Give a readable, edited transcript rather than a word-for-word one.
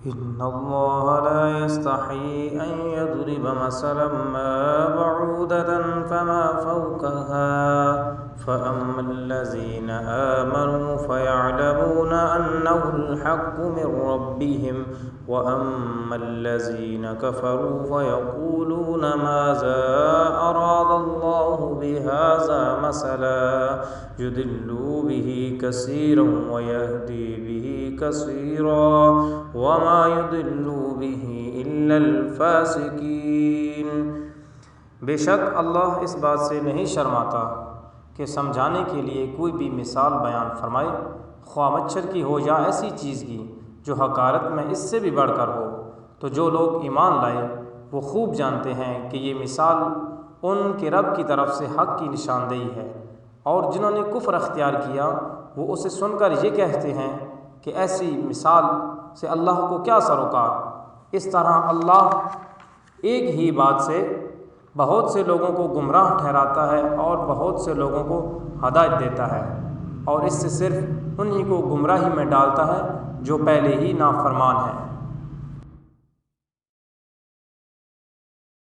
इन्नल्लाह ला यस्तही अन यद्रिब मसलन मा बऊदतन फमा फौकहा फ़अम्मल्लज़ीना आमनू फ़यअलमून अन्नहुल हक़्क़ु मिर रब्बिहिम व अम्मल्लज़ीना कफ़रू फ़यक़ूलून माज़ा अरादल्लाहु बिहाज़ा मसला युदिल्लु बिही कसीरन व यहदी बिही कसीरा वमा युदिल्लु बिही इल्लल फ़ासिकीन। बेशक अल्लाह इस बात से नहीं शर्माता कि समझाने के लिए कोई भी मिसाल बयान फरमाए, ख्वाह मच्छर की हो या ऐसी चीज़ की जो हकारत में इससे भी बढ़कर हो। तो जो लोग ईमान लाए वो खूब जानते हैं कि ये मिसाल उनके रब की तरफ से हक़ की निशानदेही है, और जिन्होंने कुफ्र अख्तियार किया वो उसे सुनकर ये कहते हैं कि ऐसी मिसाल से अल्लाह को क्या सरोकार। इस तरह अल्लाह एक ही बात से बहुत से लोगों को गुमराह ठहराता है और बहुत से लोगों को हदायत देता है, और इससे सिर्फ उन्हीं को गुमराही में डालता है जो पहले ही नाफरमान हैं।